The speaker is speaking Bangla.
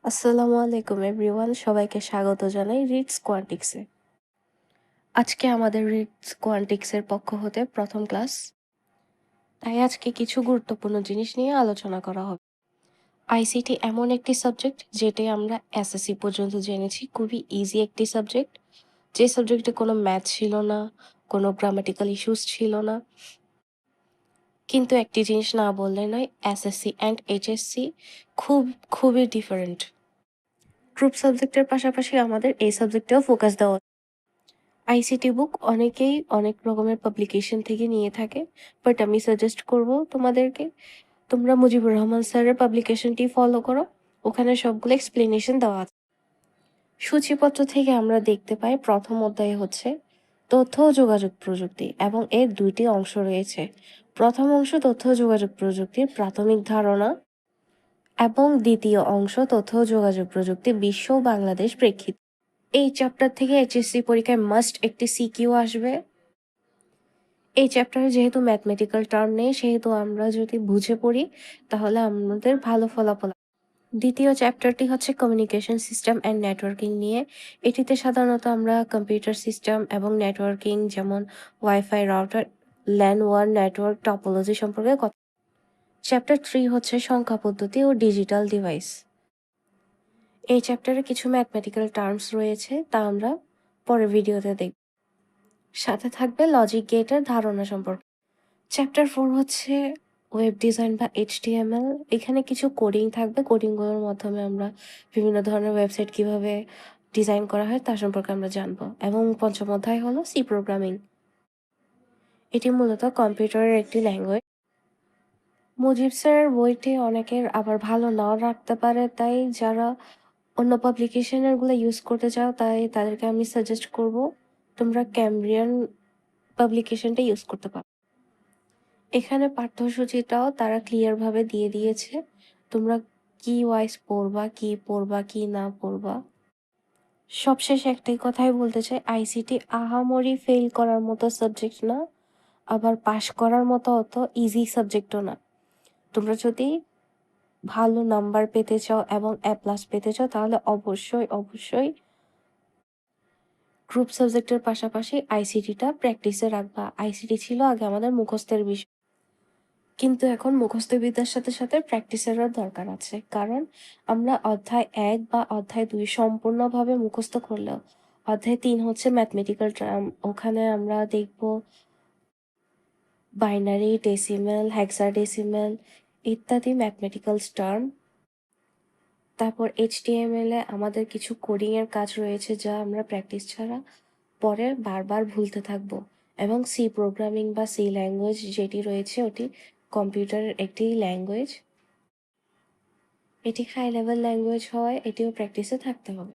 আসসালামু আলাইকুম এভরিওয়ান, সবাইকে স্বাগত জানাই রিটস কোয়ান্টিক্সে। আজকে আমাদের রিটস কোয়ান্টিক্সের পক্ষ হতে প্রথম ক্লাস, তাই আজকে কিছু গুরুত্বপূর্ণ জিনিস নিয়ে আলোচনা করা হবে। আইসিটি এমন একটি সাবজেক্ট যেটি আমরা এসএসসি পর্যন্ত জেনেছি, খুবই ইজি একটি সাবজেক্ট। যে সাবজেক্টে কোনো ম্যাথ ছিল না, কোনো গ্রামাটিক্যাল ইস্যুস ছিল না। কিন্তু একটি জিনিস না বললে নয়, এসএসসি অ্যান্ড এইচএসসি খুবই ডিফারেন্ট। গ্রুপ সাবজেক্টের পাশাপাশি আমাদের এই সাবজেক্টেও ফোকাস দেওয়া। আইসিটি বুক অনেকেই অনেক রকমের পাবলিকেশন থেকে নিয়ে থাকে, বাট আমি সাজেস্ট করব তোমাদেরকে তোমরা মুজিবুর রহমান স্যারের পাবলিকেশনটি ফলো করো। ওখানে সবগুলো এক্সপ্লেনেশন দেওয়া আছে। সূচিপত্র থেকে আমরা দেখতে পাই প্রথম অধ্যায় হচ্ছে তথ্য ও যোগাযোগ প্রযুক্তি এবং এর দুইটি অংশ রয়েছে। প্রথম অংশ তথ্য ও যোগাযোগ প্রযুক্তির প্রাথমিক ধারণা এবং দ্বিতীয় অংশ তথ্য ও যোগাযোগ প্রযুক্তি বিশ্ব ও বাংলাদেশ প্রেক্ষিত। এই চ্যাপ্টার থেকে এইচএসসি পরীক্ষায় মাস্ট একটি সিকিউ আসবে। এই চ্যাপ্টারে যেহেতু ম্যাথমেটিক্যাল টার্ম নেই, সেহেতু আমরা যদি বুঝে পড়ি তাহলে আমাদের ভালো ফলাফল। দ্বিতীয় চ্যাপ্টারটি হচ্ছে কমিউনিকেশন সিস্টেম অ্যান্ড নেটওয়ার্কিং নিয়ে। এটিতে সাধারণত আমরা কম্পিউটার সিস্টেম এবং নেটওয়ার্কিং যেমন wifi, router, LAN one network topology সম্পর্কে কথা। চ্যাপ্টার 3 হচ্ছে সংখ্যা পদ্ধতি ও ডিজিটাল ডিভাইস। এই চ্যাপ্টারে কিছু ম্যাথমেটিক্যাল টার্মস রয়েছে, তা আমরা পরের ভিডিওতে দেখব। সাথে থাকবে লজিক গেটের ধারণা সম্পর্কে। চ্যাপ্টার 4 হচ্ছে ওয়েব ডিজাইন বা এইচটিএমএল। এখানে কিছু কোডিং থাকবে, কোডিংগুলোর মাধ্যমে আমরা বিভিন্ন ধরনের ওয়েবসাইট কিভাবে ডিজাইন করা হয় তা সম্পর্কে আমরা জানবো। এবং পঞ্চম অধ্যায় হলো সি প্রোগ্রামিং। এটি মূলত কম্পিউটারের একটি ল্যাঙ্গুয়েজ। মুজিব স্যারের বইটি অনেকের আবার ভালো নাও রাখতে পারে, তাই যারা অন্য পাবলিকেশনেরগুলো ইউজ করতে চাও তাই তাদেরকে আমি সাজেস্ট করব তোমরা ক্যামব্রিয়ান পাবলিকেশনটা ইউজ করতে পারো। এখানে পাঠ্যসূচিটাও তারা ক্লিয়ারভাবে দিয়ে দিয়েছে, তোমরা কি ওয়াইজ পড়বা, কি না পড়বা। সবশেষে একটাই কথাই বলতে চাই, আইসিটি আহামরি ফেল করার মতো সাবজেক্ট না, আবার পাশ করার মতো অত ইজি সাবজেক্টও না। তোমরা যদি ভালো নাম্বার পেতে চাও এবং A+ পেতে চাও তাহলে অবশ্যই গ্রুপ সাবজেক্টের পাশাপাশি আইসিটিটা প্র্যাকটিসে রাখবা। আইসিটি ছিল আগে আমাদের মুখস্থের বিষয়, কিন্তু এখন মুখস্থ বিদ্যার সাথে সাথে প্র্যাকটিসেরও দরকার আছে। কারণ আমরা অধ্যায় 1 বা অধ্যায় 2 সম্পূর্ণভাবে মুখস্থ করলেও অধ্যায় 3 হচ্ছে ম্যাথমেটিক্যাল টার্ম। ওখানে আমরা দেখব বাইনারি, ডেসিমেল, হেক্সাডেসিমেল ইত্যাদি ম্যাথমেটিক্যাল টার্ম। তারপর এইচটিএমএল এ আমাদের কিছু কোডিং এর কাজ রয়েছে যা আমরা প্র্যাকটিস ছাড়া পরে বারবার ভুলতে থাকবো। এবং সি প্রোগ্রামিং বা সি ল্যাঙ্গুয়েজ যেটি রয়েছে ওটি কম্পিউটারের একটি ল্যাঙ্গুয়েজ। এটি হাই লেভেল ল্যাঙ্গুয়েজ হওয়ায় এটিও প্র্যাকটিসে থাকতে হবে।